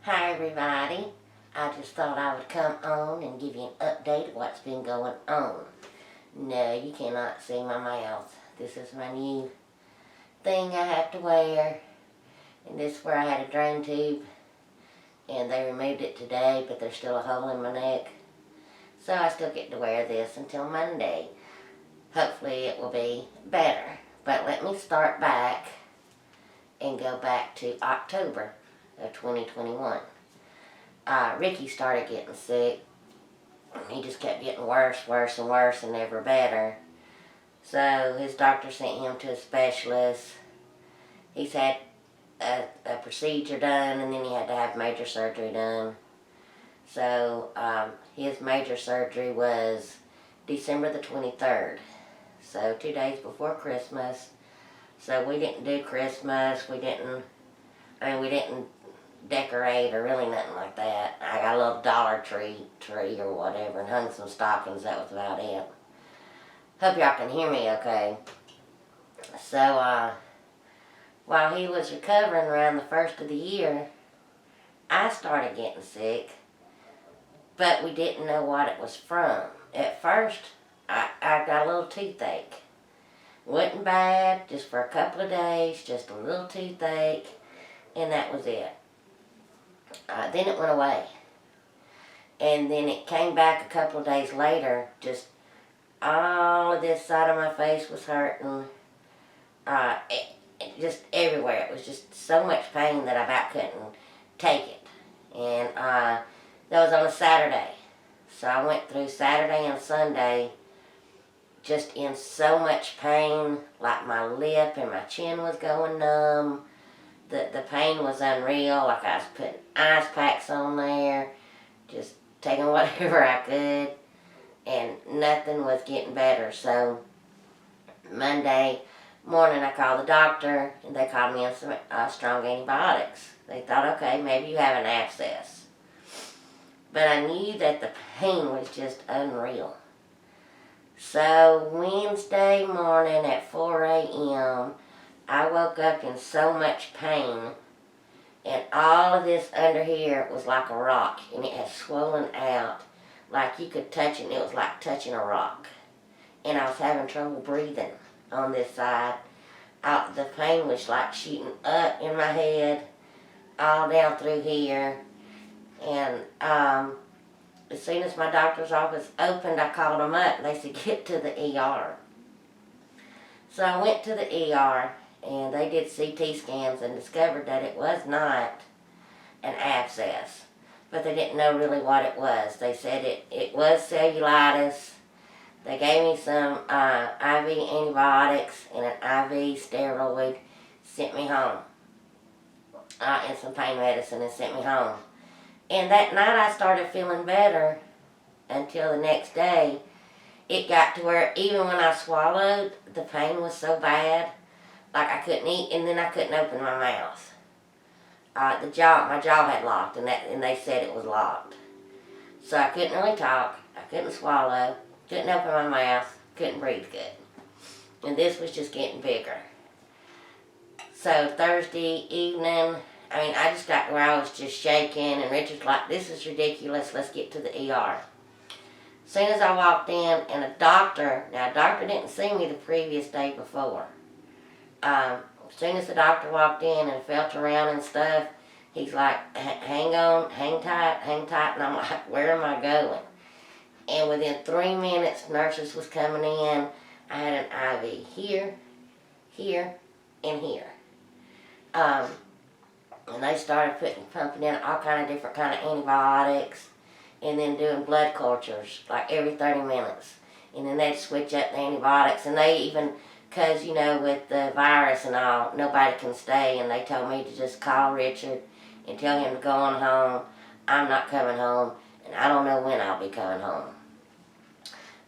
Hi everybody. I just thought I would come on and give you an update of what's been going on. No, you cannot see my mouth. This is my new thing I have to wear. And this is where I had a drain tube. And they removed it today, but there's still a hole in my neck. So I still get to wear this until Monday. Hopefully it will be better. But let me start back and go back to October of 2021. Ricky started getting sick. He just kept getting worse and never better. So his doctor sent him to a specialist. He's had a procedure done, and then he had to have major surgery done. So his major surgery was December the 23rd. So 2 days before Christmas. So we didn't do Christmas. We didn't decorate or really nothing like that. I got a little Dollar Tree or whatever and hung some stockings. That was about it. Hope y'all can hear me okay. So while he was recovering around the first of the year, I started getting sick, but we didn't know what it was from. At first, I got a little toothache. Wasn't bad, just for a couple of days, just a little toothache, and that was it. Then it went away. And then it came back a couple of days later. Just all of this side of my face was hurting. Just everywhere. It was just so much pain that I about couldn't take it. And that was on a Saturday. So I went through Saturday and Sunday just in so much pain. Like my lip and my chin was going numb. The pain was unreal, like I was putting ice packs on there, just taking whatever I could, and nothing was getting better. So Monday morning I called the doctor, and they called me in some strong antibiotics. They thought, okay, maybe you have an abscess. But I knew that the pain was just unreal. So Wednesday morning at 4 a.m., I woke up in so much pain, and all of this under here was like a rock, and it had swollen out like you could touch it, and it was like touching a rock. And I was having trouble breathing on this side. The pain was like shooting up in my head, all down through here. And as soon as my doctor's office opened, I called them up, and they said, get to the ER. So I went to the ER. And they did CT scans and discovered that it was not an abscess. But they didn't know really what it was. They said it was cellulitis. They gave me some IV antibiotics and an IV steroid, sent me home. And some pain medicine, and sent me home. And that night I started feeling better until the next day. It got to where even when I swallowed, the pain was so bad. Like I couldn't eat, and then I couldn't open my mouth. My jaw had locked, and they said it was locked. So I couldn't really talk, I couldn't swallow, couldn't open my mouth, couldn't breathe good. And this was just getting bigger. So Thursday evening, I just got where I was just shaking, and Richard's like, this is ridiculous, let's get to the ER. As soon as I walked in, and a doctor didn't see me the previous day before. As soon as the doctor walked in and felt around and stuff, he's like, hang on, hang tight, and I'm like, where am I going? And within 3 minutes, nurses was coming in. I had an IV here, here, and here. And they started pumping in all kind of different kind of antibiotics, and then doing blood cultures like every 30 minutes. And then they'd switch up the antibiotics, and they even, because, with the virus and all, nobody can stay, and they told me to just call Richard and tell him to go on home. I'm not coming home, and I don't know when I'll be coming home.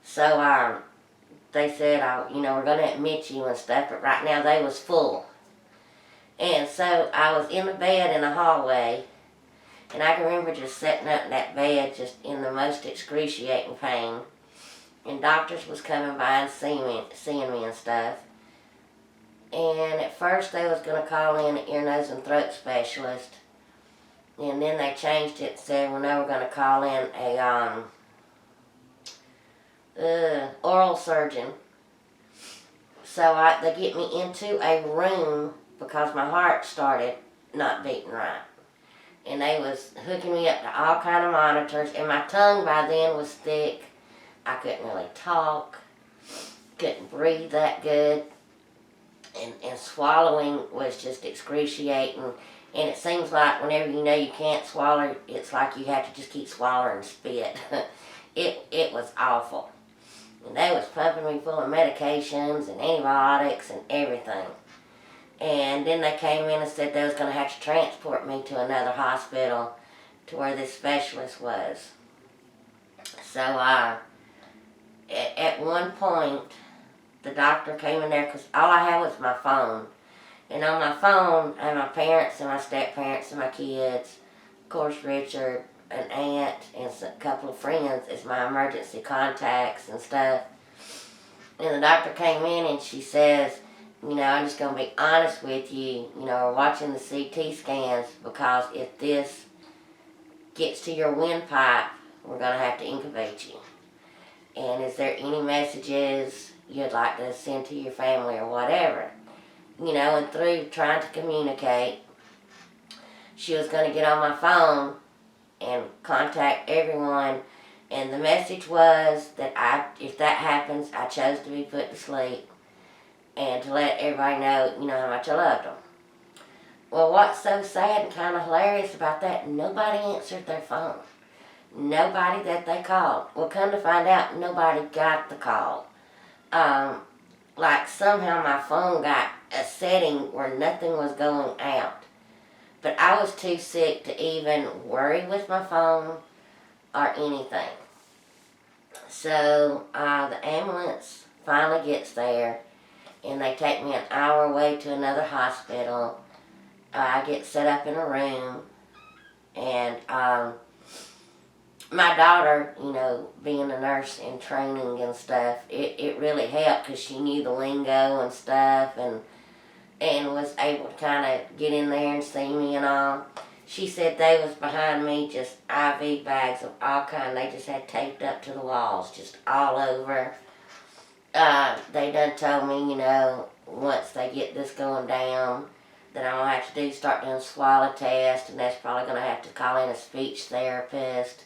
So they said, we're going to admit you and stuff, but right now they was full. And so I was in the bed in the hallway, and I can remember just sitting up in that bed just in the most excruciating pain. And doctors was coming by and seeing me and stuff. And at first they was going to call in an ear, nose, and throat specialist. And then they changed it and said, well, no, we're going to call in a oral surgeon. So they get me into a room because my heart started not beating right. And they was hooking me up to all kind of monitors, and my tongue by then was thick. I couldn't really talk, couldn't breathe that good, and swallowing was just excruciating. And it seems like whenever you know you can't swallow, it's like you have to just keep swallowing spit. It was awful. And they was pumping me full of medications and antibiotics and everything. And then they came in and said they was going to have to transport me to another hospital to where this specialist was. So at one point, the doctor came in there because all I had was my phone. And on my phone, I had my parents and my step-parents and my kids. Of course, Richard, an aunt, and a couple of friends as my emergency contacts and stuff. And the doctor came in and she says, you know, I'm just going to be honest with you. You know, we're watching the CT scans because if this gets to your windpipe, we're going to have to intubate you. And is there any messages you'd like to send to your family or whatever? You know, and through trying to communicate, she was going to get on my phone and contact everyone. And the message was that if that happens, I chose to be put to sleep. And to let everybody know, you know, how much I loved them. Well, what's so sad and kind of hilarious about that, nobody answered their phone. Nobody that they called. Well, come to find out, nobody got the call. Like somehow my phone got a setting where nothing was going out. But I was too sick to even worry with my phone or anything. So the ambulance finally gets there. And they take me an hour away to another hospital. I get set up in a room. And my daughter, you know, being a nurse in training and stuff, it really helped because she knew the lingo and stuff and was able to kind of get in there and see me and all. She said they was behind me, just IV bags of all kind. They just had taped up to the walls, just all over. They done told me, you know, once they get this going down, that I'm going to have to start doing swallow tests, and that's probably going to have to call in a speech therapist.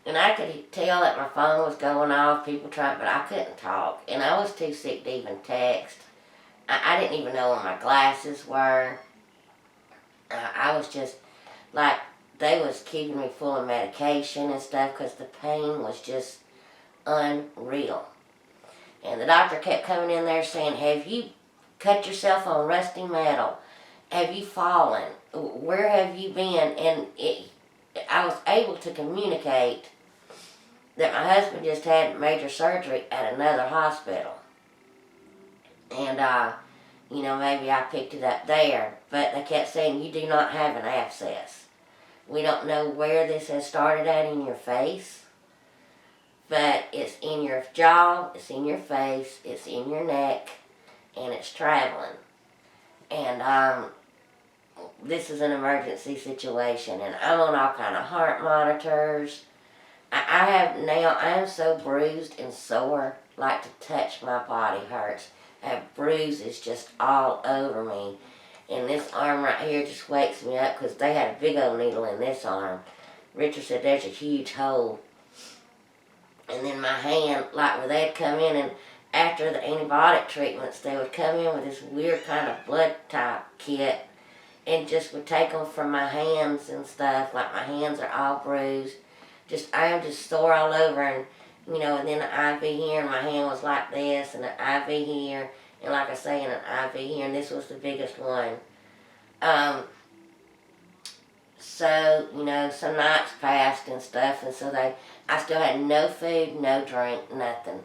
And I could tell that my phone was going off, people trying, but I couldn't talk. And I was too sick to even text. I didn't even know where my glasses were. I was just, like, they was keeping me full of medication and stuff because the pain was just unreal. And the doctor kept coming in there saying, have you cut yourself on rusty metal? Have you fallen? Where have you been? And I was able to communicate that my husband just had major surgery at another hospital. And, you know, maybe I picked it up there. But they kept saying, you do not have an abscess. We don't know where this has started at in your face. But it's in your jaw, it's in your face, it's in your neck, and it's traveling. And this is an emergency situation, and I'm on all kind of heart monitors. I am so bruised and sore, like to touch my body hurts. I have bruises just all over me. And this arm right here just wakes me up because they had a big old needle in this arm. Richard said there's a huge hole. And then my hand, like where they'd come in and after the antibiotic treatments, they would come in with this weird kind of blood type kit and just would take them from my hands and stuff. Like my hands are all bruised. I am just sore all over and, you know, and then an IV here and my hand was like this and an IV here. And like I say, and an IV here and this was the biggest one. So, you know, some nights passed and stuff, and so I still had no food, no drink, nothing.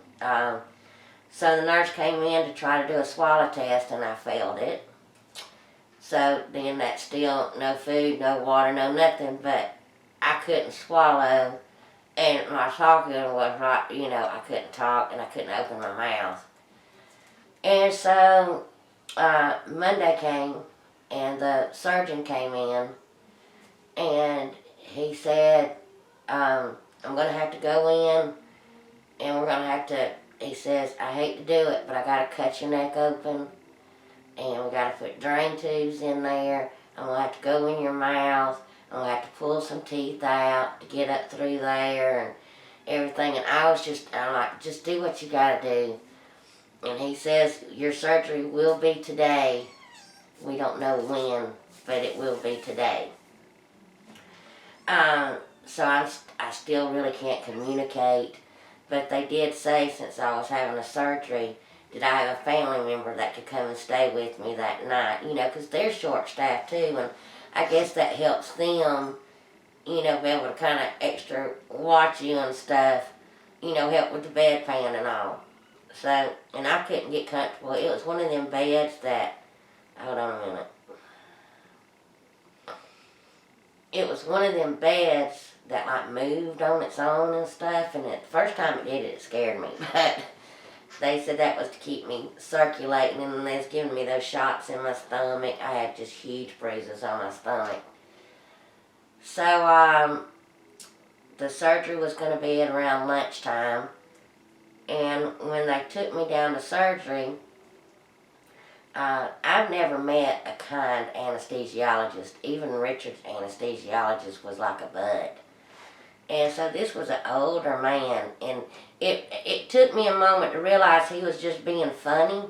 So the nurse came in to try to do a swallow test, and I failed it. So then that's still no food, no water, no nothing, but I couldn't swallow, and my talking was right, you know, I couldn't talk, and I couldn't open my mouth. And so Monday came, and the surgeon came in, he said, I'm going to have to go in, and we're going to have to, he says, I hate to do it, but I got to cut your neck open, and we got to put drain tubes in there. I'm going to have to go in your mouth. I'm going to have to pull some teeth out to get up through there and everything. And I'm like, just do what you got to do. And he says, your surgery will be today. We don't know when, but it will be today. So I still really can't communicate. But they did say, since I was having a surgery, did I have a family member that could come and stay with me that night? Because they're short-staffed too, and I guess that helps them, be able to kind of extra watch you and stuff, help with the bedpan and all. So, and I couldn't get comfortable. It was one of them beds that, hold on a minute. It was one of them beds that like moved on its own and stuff, and the first time it did it scared me, but they said that was to keep me circulating, and they was giving me those shots in my stomach. I had just huge bruises on my stomach. So, the surgery was going to be at around lunchtime, and when they took me down to surgery, I've never met a kind anesthesiologist. Even Richard's anesthesiologist was like a bud. And so this was an older man, and it took me a moment to realize he was just being funny.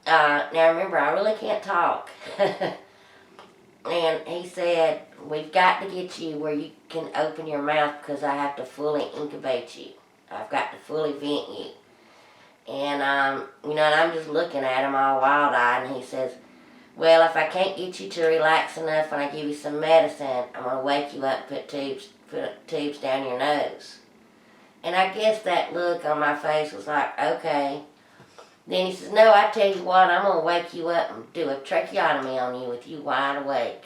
Now remember, I really can't talk. And he said, we've got to get you where you can open your mouth because I have to fully incubate you. I've got to fully vent you. And, and I'm just looking at him all wild-eyed, and he says, well, if I can't get you to relax enough when I give you some medicine, I'm going to wake you up and put tubes down your nose. And I guess that look on my face was like, okay. Then he says, no, I tell you what, I'm going to wake you up and do a tracheotomy on you with you wide awake.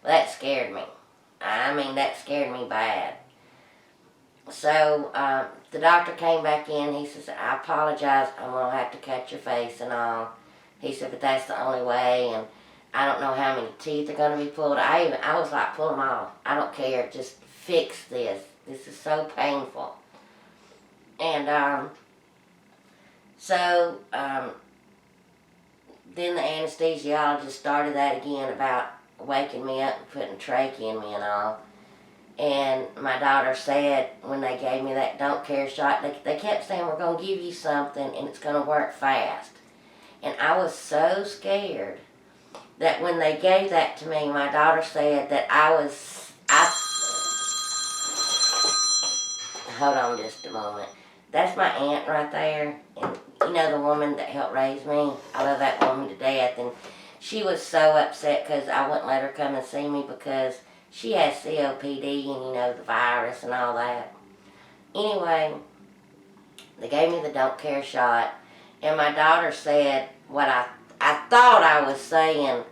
Well, that scared me. That scared me bad. So, the doctor came back in. He says, I apologize. I'm going to have to cut your face and all. He said, but that's the only way, and I don't know how many teeth are going to be pulled. I was like, pull them all. I don't care. Just fix this. This is so painful. And, then the anesthesiologist started that again about waking me up and putting trach in me and all. And my daughter said when they gave me that don't care shot, they kept saying, we're going to give you something and it's going to work fast. And I was so scared that when they gave that to me, my daughter said that hold on just a moment. That's my aunt right there. And the woman that helped raise me? I love that woman to death. And she was so upset because I wouldn't let her come and see me because she has COPD and, the virus and all that. Anyway, they gave me the don't care shot. And my daughter said what I thought I was saying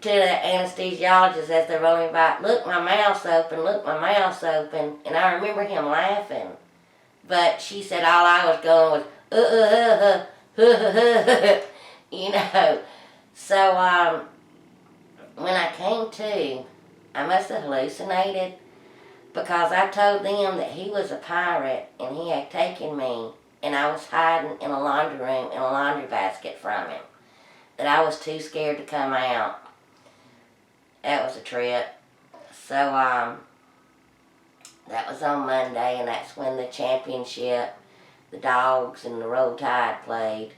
to the anesthesiologist as they're rolling by, look, my mouth's open, look, my mouth's open. And I remember him laughing. But she said all I was going was, So, when I came to, I must have hallucinated because I told them that he was a pirate and he had taken me and I was hiding in a laundry room in a laundry basket from him. That I was too scared to come out. That was a trip. So, that was on Monday, and that's when the championship, the Dogs and the Roll Tide played.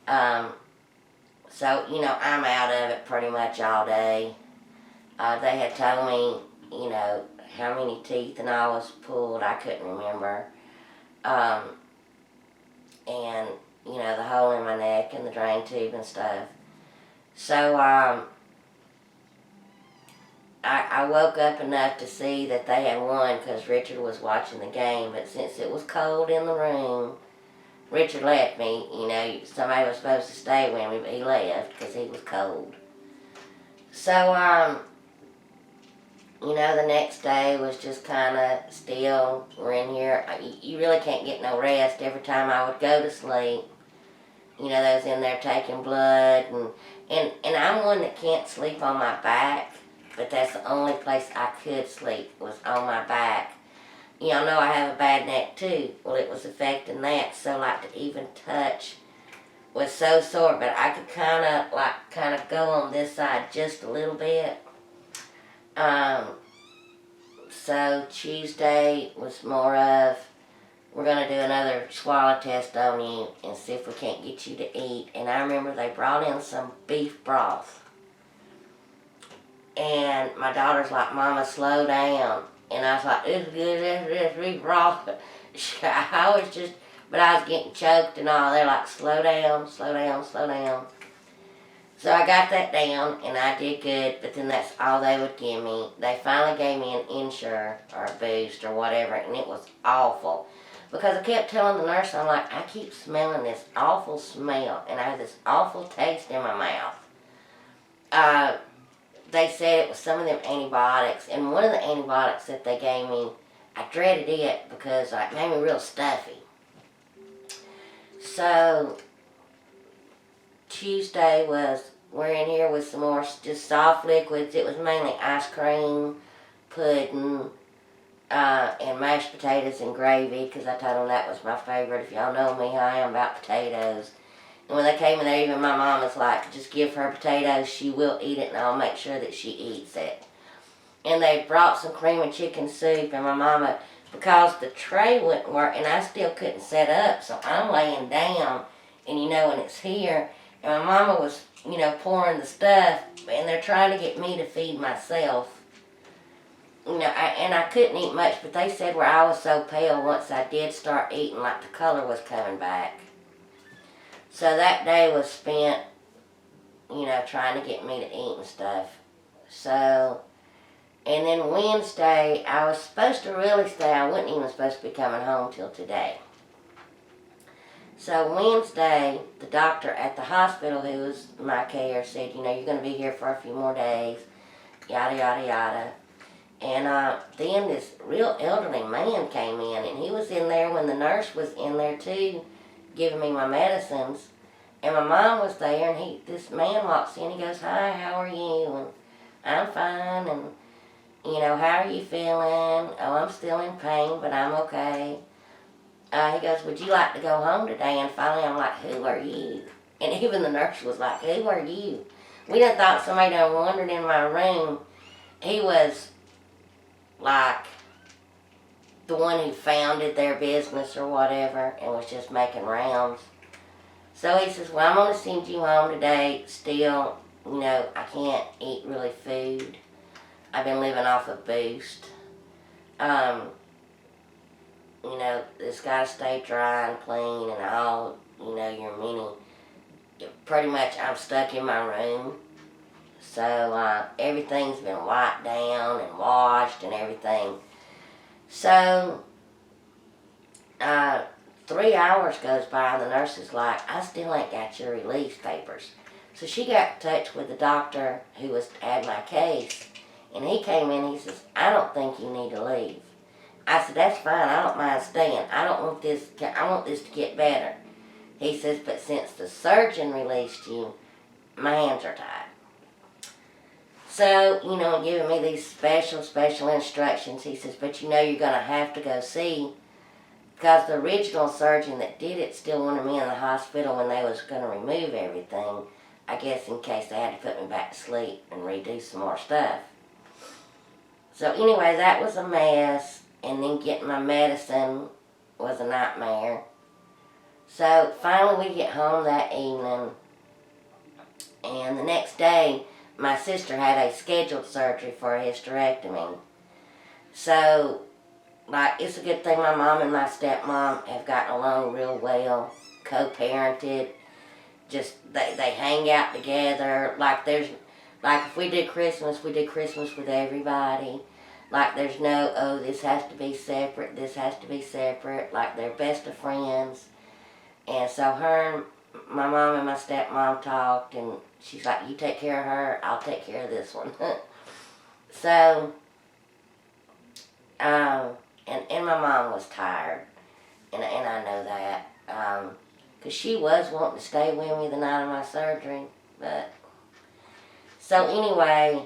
So, I'm out of it pretty much all day. They had told me, how many teeth and all was pulled. I couldn't remember. And, the hole in my neck and the drain tube and stuff. So, I woke up enough to see that they had won because Richard was watching the game, but since it was cold in the room, Richard left me. Somebody was supposed to stay with me, but he left because he was cold. So, the next day was just kind of still. We're in here. You really can't get no rest. Every time I would go to sleep, they was in there taking blood, and I'm one that can't sleep on my back. but that's the only place I could sleep was on my back. Y'all know I have a bad neck too. Well, it was affecting that, so like to even touch was so sore, but I could kind of go on this side just a little bit. So Tuesday was more of, we're going to do another swallow test on you and see if we can't get you to eat. And I remember they brought in some beef broth. And my daughter's like, Mama, slow down. And I was like, it's good, it's beef broth. I was just, but I was getting choked and all. They're like, slow down, slow down, slow down. So I got that down, and I did good, but then that's all they would give me. They finally gave me an Ensure or a Boost or whatever, and it was awful. Because I kept telling the nurse, I'm like, I keep smelling this awful smell, and I have this awful taste in my mouth. They said it was some of them antibiotics, and one of the antibiotics that they gave me, I dreaded it because it made me real stuffy. So Tuesday was, we're in here with some more just soft liquids. It was mainly ice cream, pudding, and mashed potatoes and gravy, because I told them that was my favorite. If y'all know me, how I am about potatoes. And when they came in there, even my mom was like, just give her potatoes, she will eat it, and I'll make sure that she eats it. And they brought some cream and chicken soup, and my mama, because the tray wouldn't work, and I still couldn't set up, so I'm laying down, and and it's here, and my mama was, pouring the stuff, and they're trying to get me to feed myself. And I couldn't eat much, but they said where I was so pale, once I did start eating, like the color was coming back. So that day was spent, trying to get me to eat and stuff. So, and then Wednesday, I was supposed to really stay. I wasn't even supposed to be coming home till today. So Wednesday, the doctor at the hospital who was my care said, you're going to be here for a few more days, yada, yada, yada. And then this real elderly man came in, and he was in there when the nurse was in there too, giving me my medicines. And my mom was there, and this man walks in, he goes, hi, how are you? And I'm fine, and, how are you feeling? Oh, I'm still in pain, but I'm okay. He goes, would you like to go home today? And finally I'm like, who are you? And even the nurse was like, who are you? We done thought somebody done wandered in my room. He was like the one who founded their business or whatever and was just making rounds. So he says, well, I'm going to send you home today. Still, I can't eat really food. I've been living off a Boost. It's got to stay dry and clean and all, your mini. Pretty much I'm stuck in my room. So everything's been wiped down and washed and everything. So 3 hours goes by and the nurse is like, I still ain't got your release papers. So she got in touch with the doctor who was at my case, and he came in, he says, I don't think you need to leave. I said, that's fine, I don't mind staying. I want this to get better. He says, but since the surgeon released you, my hands are tied. So, giving me these special instructions. He says, but you're going to have to go see, because the original surgeon that did it still wanted me in the hospital when they was going to remove everything, I guess in case they had to put me back to sleep and redo some more stuff. So anyway, that was a mess. And then getting my medicine was a nightmare. So finally we get home that evening. And the next day, my sister had a scheduled surgery for a hysterectomy. So, it's a good thing my mom and my stepmom have gotten along real well, co-parented. Just, they hang out together. If we did Christmas with everybody. There's no, oh, this has to be separate, this has to be separate. They're best of friends. And so her and my mom and my stepmom talked, and she's like, you take care of her, I'll take care of this one. So, and my mom was tired, and I know that, because she was wanting to stay with me the night of my surgery, but, so anyway,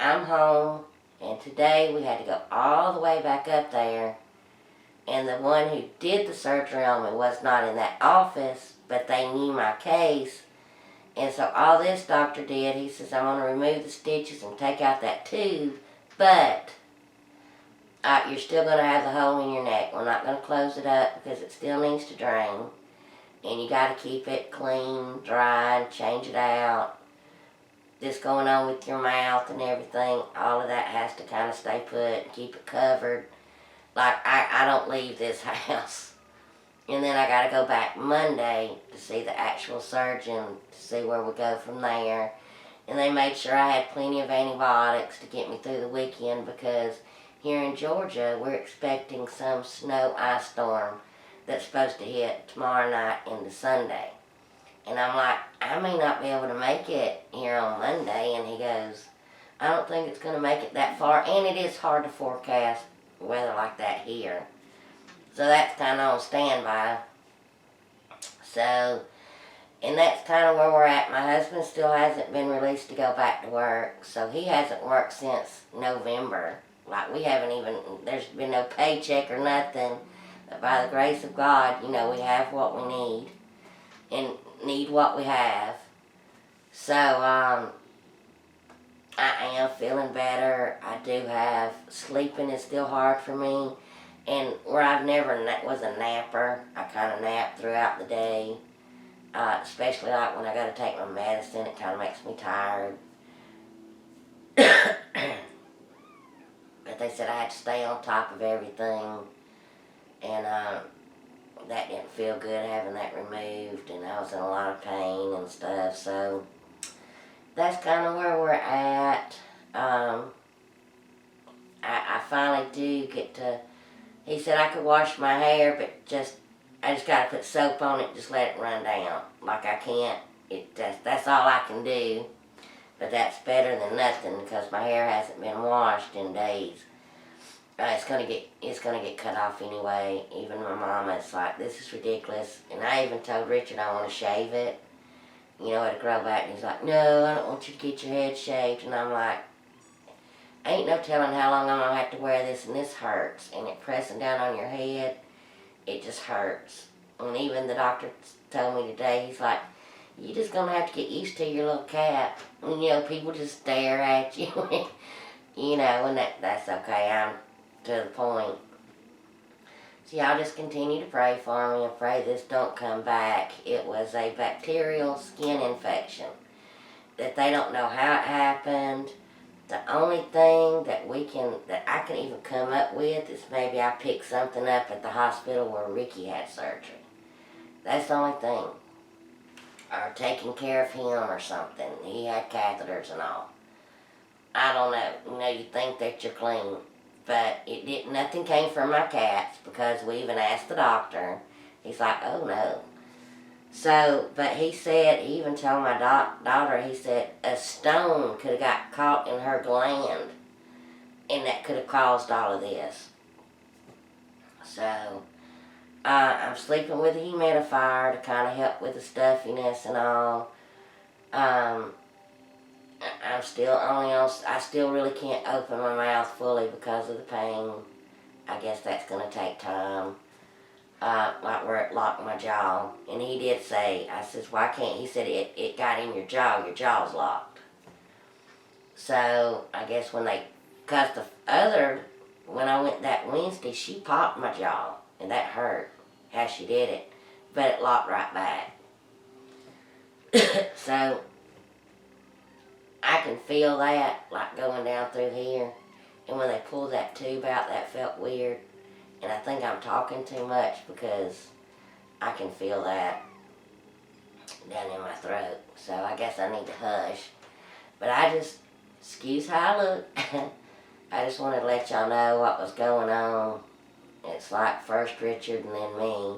I'm home, and today we had to go all the way back up there, and the one who did the surgery on me was not in that office, but they knew my case. And so all this doctor did, he says, I'm going to remove the stitches and take out that tube, but you're still going to have the hole in your neck. We're not going to close it up because it still needs to drain. And you got to keep it clean, dry, and change it out. This going on with your mouth and everything, all of that has to kind of stay put and keep it covered. Like, I don't leave this house. And then I got to go back Monday to see the actual surgeon to see where we go from there. And they made sure I had plenty of antibiotics to get me through the weekend because here in Georgia, we're expecting some snow ice storm that's supposed to hit tomorrow night into Sunday. And I'm like, I may not be able to make it here on Monday. And he goes, I don't think it's going to make it that far. And it is hard to forecast weather like that here. So that's kind of on standby. So, and that's kind of where we're at. My husband still hasn't been released to go back to work. So he hasn't worked since November. Like, we haven't even, there's been no paycheck or nothing. But by the grace of God, you know, we have what we need. And need what we have. So, I am feeling better. I do have, sleeping is still hard for me. And where I've never was a napper, I kind of nap throughout the day. Especially like when I got to take my medicine, it kind of makes me tired. But they said I had to stay on top of everything. And that didn't feel good having that removed. And I was in a lot of pain and stuff. So that's kind of where we're at. I finally do get to... He said I could wash my hair, but I just got to put soap on it, just let it run down. Like I can't, that's all I can do. But that's better than nothing because my hair hasn't been washed in days. It's gonna get cut off anyway. Even my mama's like, this is ridiculous. And I even told Richard I want to shave it. You know, it'll grow back. And he's like, no, I don't want you to get your head shaved. And I'm like, ain't no telling how long I'm going to have to wear this, and this hurts. And it pressing down on your head, it just hurts. And even the doctor told me today, he's like, you're just going to have to get used to your little cap. And, you know, people just stare at you. You know, and that's okay. I'm to the point. So y'all just continue to pray for me and pray this don't come back. It was a bacterial skin infection that they don't know how it happened. The only thing that I can even come up with is maybe I picked something up at the hospital where Ricky had surgery. That's the only thing. Or taking care of him or something. He had catheters and all. I don't know. You know, you think that you're clean. But nothing came from my cats because we even asked the doctor. He's like, oh no. So, but he said, he even told my daughter, he said a stone could have got caught in her gland and that could have caused all of this. So, I'm sleeping with a humidifier to kind of help with the stuffiness and all. I'm still I still really can't open my mouth fully because of the pain. I guess that's going to take time. Like where it locked my jaw. And he did say, I says, why can't, he said it got in your jaw's locked. So, I guess when I went that Wednesday, she popped my jaw. And that hurt, how she did it. But it locked right back. So, I can feel that, like going down through here. And when they pulled that tube out, that felt weird. And I think I'm talking too much because I can feel that down in my throat. So I guess I need to hush. But excuse how I look. I just wanted to let y'all know what was going on. It's like first Richard and then me.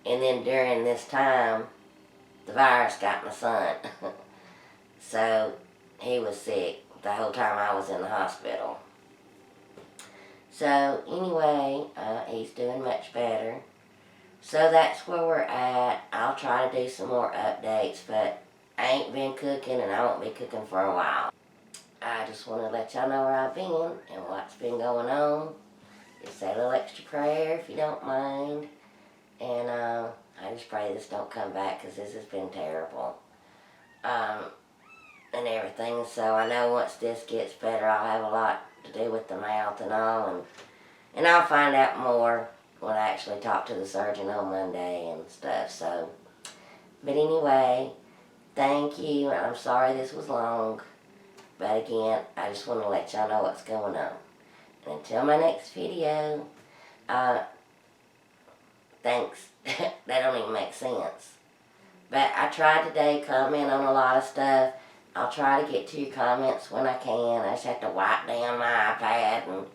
And then during this time, the virus got my son. So he was sick the whole time I was in the hospital. So anyway, he's doing much better. So that's where we're at. I'll try to do some more updates, but I ain't been cooking and I won't be cooking for a while. I just want to let y'all know where I've been and what's been going on. Just say a little extra prayer if you don't mind. And I just pray this don't come back because this has been terrible. And everything. So I know once this gets better, I'll have a lot to do with the mouth and all. And I'll find out more when I actually talk to the surgeon on Monday and stuff. So, but anyway, thank you. And I'm sorry this was long. But again, I just want to let y'all know what's going on. And until my next video, thanks. That don't even make sense. But I tried today, comment on a lot of stuff. I'll try to get to your comments when I can. I just have to wipe down my iPad and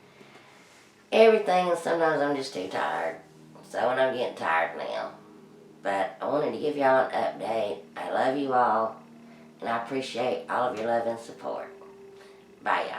everything. And sometimes I'm just too tired. So, and I'm getting tired now. But I wanted to give y'all an update. I love you all. And I appreciate all of your love and support. Bye, y'all.